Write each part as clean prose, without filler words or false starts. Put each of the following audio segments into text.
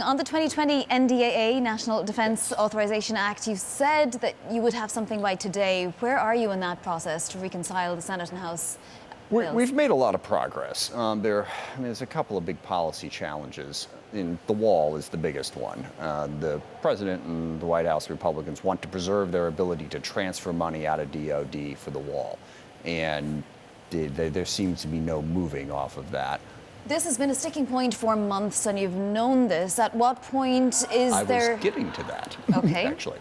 On the 2020 NDAA, National Defence Authorization Act, you said that you would have something by today. Where are you in that process to reconcile the Senate and House bills? We've made a lot of progress. There's a couple of big policy challenges. The wall is the biggest one. The president and the White House Republicans want to preserve their ability to transfer money out of DOD for the wall. And there seems to be no moving off of that. This has been a sticking point for months, and you've known this. At what point is there... I was getting to that, okay. Actually.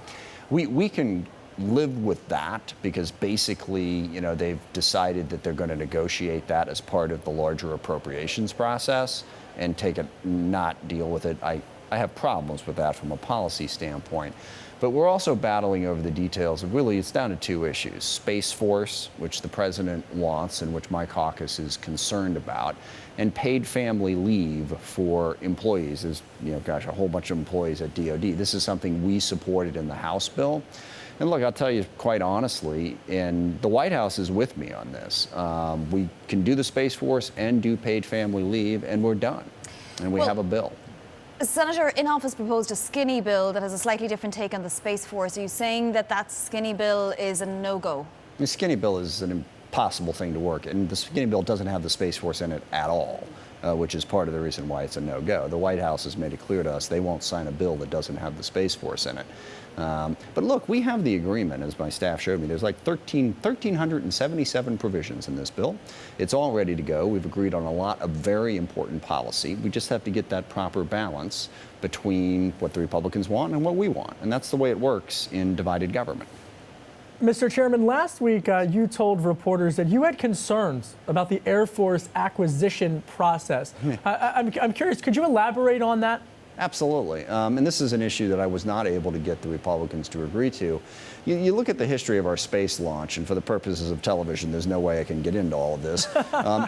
We can live with that because basically, they've decided that they're going to negotiate that as part of the larger appropriations process and not deal with it. I have problems with that from a policy standpoint. But we're also battling over the details of it's down to two issues. Space Force, which the president wants and which my caucus is concerned about, and paid family leave for employees. There's, a whole bunch of employees at DOD. This is something we supported in the House bill. And look, I'll tell you quite honestly, and the White House is with me on this. We can do the Space Force and do paid family leave, and we're done. And we have a bill. Senator in office proposed a skinny bill that has a slightly different take on the Space Force. Are you saying that skinny bill is a no-go? The skinny bill is an impossible thing to work, and the skinny bill doesn't have the Space Force in it at all, which is part of the reason why it's a no-go. The White House has made it clear to us they won't sign a bill that doesn't have the Space Force in it. But look, we have the agreement, as my staff showed me. There's like 1,377 provisions in this bill. It's all ready to go. We've agreed on a lot of very important policy. We just have to get that proper balance between what the Republicans want and what we want. And that's the way it works in divided government. Mr. Chairman, last week you told reporters that you had concerns about the Air Force acquisition process. I'm curious, could you elaborate on that? Absolutely. And this is an issue that I was not able to get the Republicans to agree to. You look at the history of our space launch, and for the purposes of television, there's no way I can get into all of this,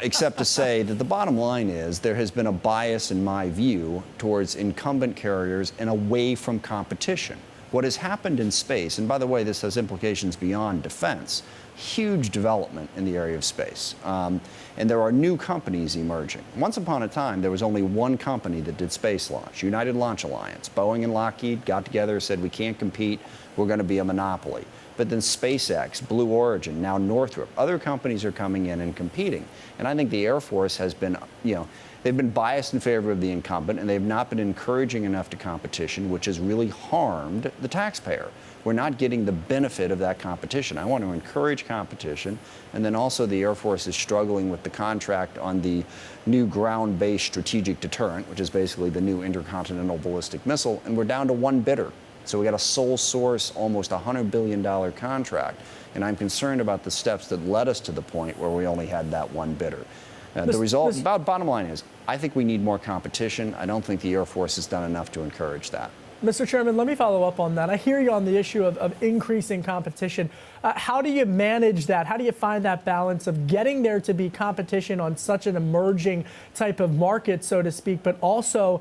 except to say that the bottom line is there has been a bias, in my view, towards incumbent carriers and away from competition. What has happened in space, and by the way, this has implications beyond defense, huge development in the area of space. And there are new companies emerging. Once upon a time, there was only one company that did space launch, United Launch Alliance. Boeing and Lockheed got together, said we can't compete, we're going to be a monopoly. But then SpaceX, Blue Origin, now Northrop, other companies are coming in and competing. And I think the Air Force has been, they've been biased in favor of the incumbent, and they've not been encouraging enough to competition, which has really harmed the taxpayer. We're not getting the benefit of that competition. I want to encourage competition, and then also the Air Force is struggling with the contract on the new ground-based strategic deterrent, which is basically the new intercontinental ballistic missile, and we're down to one bidder. So we got a sole source, almost $100 billion contract, and I'm concerned about the steps that led us to the point where we only had that one bidder. Bottom line is, I think we need more competition. I don't think the Air Force has done enough to encourage that. Mr. Chairman, let me follow up on that. I hear you on the issue of increasing competition. How do you manage that? How do you find that balance of getting there to be competition on such an emerging type of market, so to speak, but also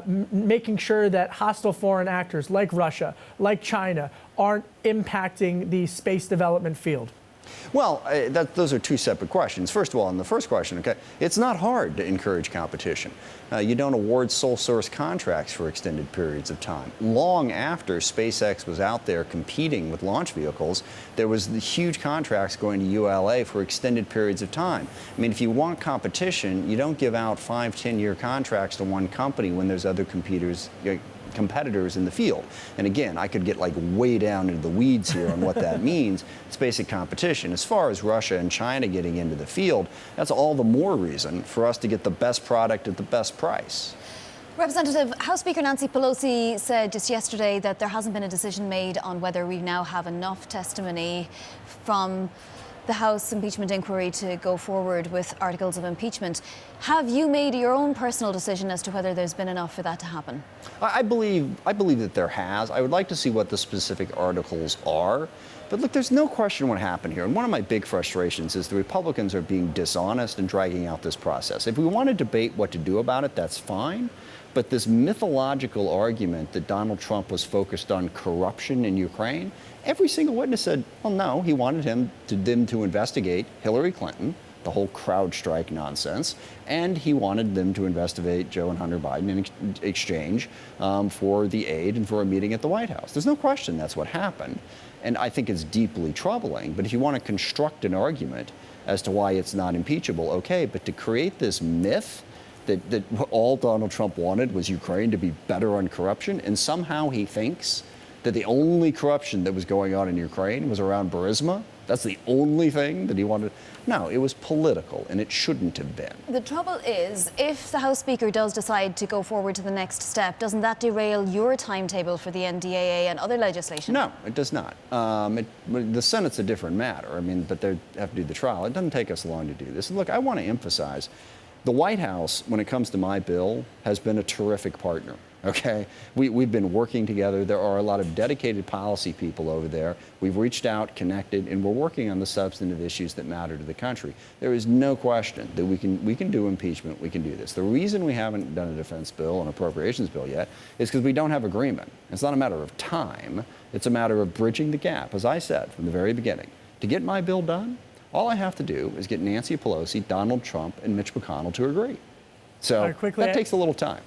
making sure that hostile foreign actors like Russia, like China, aren't impacting the space development field? Well, those are two separate questions. First of all, in the first question, it's not hard to encourage competition. You don't award sole source contracts for extended periods of time. Long after SpaceX was out there competing with launch vehicles, there was the huge contracts going to ULA for extended periods of time. I mean, if you want competition, you don't give out 5-10-year contracts to one company when there's other competitors in the field. And again, I could get way down into the weeds here on what that means. It's basic competition. As far as Russia and China getting into the field, that's all the more reason for us to get the best product at the best price. Representative, House Speaker Nancy Pelosi said just yesterday that there hasn't been a decision made on whether we now have enough testimony from the House impeachment inquiry to go forward with articles of impeachment. Have you made your own personal decision as to whether there's been enough for that to happen? I believe that there has. I would like to see what the specific articles are. But look, there's no question what happened here. And one of my big frustrations is the Republicans are being dishonest and dragging out this process. If we want to debate what to do about it, that's fine. But this mythological argument that Donald Trump was focused on corruption in Ukraine, every single witness said, well, no, he wanted them to investigate Hillary Clinton, the whole CrowdStrike nonsense, and he wanted them to investigate Joe and Hunter Biden in exchange for the aid and for a meeting at the White House. There's no question that's what happened, and I think it's deeply troubling. But if you want to construct an argument as to why it's not impeachable, okay, but to create this myth that all Donald Trump wanted was Ukraine to be better on corruption, and somehow he thinks that the only corruption that was going on in Ukraine was around Burisma. That's the only thing that he wanted. No, it was political, and it shouldn't have been. The trouble is, if the House Speaker does decide to go forward to the next step, doesn't that derail your timetable for the NDAA and other legislation? No, it does not. The Senate's a different matter. I mean, but they have to do the trial. It doesn't take us long to do this. Look, I want to emphasize, the White House, when it comes to my bill, has been a terrific partner. Okay, we've been working together. There are a lot of dedicated policy people over there. We've reached out, connected, and we're working on the substantive issues that matter to the country. There is no question that we can do impeachment. We can do this. The reason we haven't done a defense bill, an appropriations bill yet, is because we don't have agreement. It's not a matter of time. It's a matter of bridging the gap. As I said from the very beginning, to get my bill done, all I have to do is get Nancy Pelosi, Donald Trump, and Mitch McConnell to agree. So that takes a little time.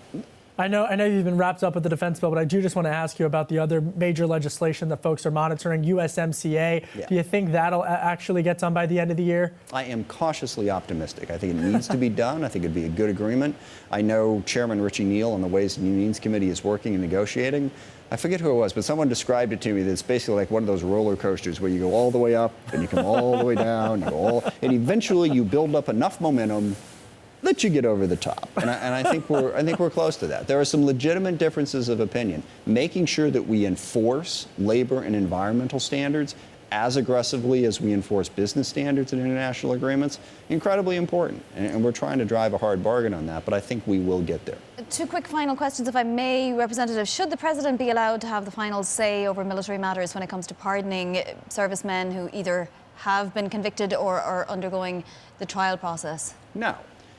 I know you've been wrapped up with the defense bill, but I do just want to ask you about the other major legislation that folks are monitoring, USMCA. Yeah. Do you think that'll actually get done by the end of the year? I am cautiously optimistic. I think it needs to be done. I think it'd be a good agreement. I know Chairman Richie Neal on the Ways and Means Committee is working and negotiating. I forget who it was, but someone described it to me that it's basically like one of those roller coasters where you go all the way up and you come all the way down, and eventually you build up enough momentum that you get over the top. And I think we're close to that. There are some legitimate differences of opinion. Making sure that we enforce labor and environmental standards as aggressively as we enforce business standards and international agreements, incredibly important. And we're trying to drive a hard bargain on that, but I think we will get there. Two quick final questions, if I may, Representative. Should the President be allowed to have the final say over military matters when it comes to pardoning servicemen who either have been convicted or are undergoing the trial process? No.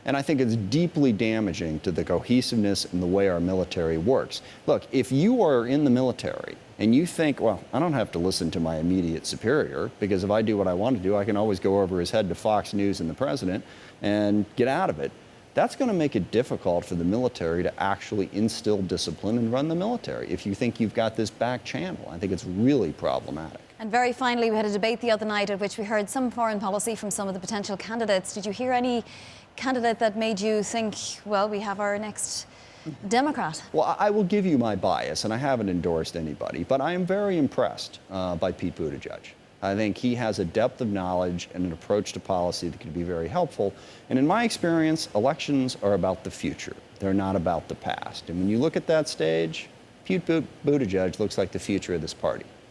And I think it's deeply damaging to the cohesiveness and the way our military works. Look, if you are in the military and you think, well, I don't have to listen to my immediate superior, because if I do what I want to do, I can always go over his head to Fox News and the president and get out of it. That's going to make it difficult for the military to actually instill discipline and run the military if you think you've got this back channel. I think it's really problematic. And very finally, we had a debate the other night at which we heard some foreign policy from some of the potential candidates. Did you hear any candidate that made you think, well, we have our next Democrat? Well, I will give you my bias, and I haven't endorsed anybody, but I am very impressed by Pete Buttigieg. I think he has a depth of knowledge and an approach to policy that can be very helpful. And in my experience, elections are about the future. They're not about the past. And when you look at that stage, Pete Buttigieg looks like the future of this party.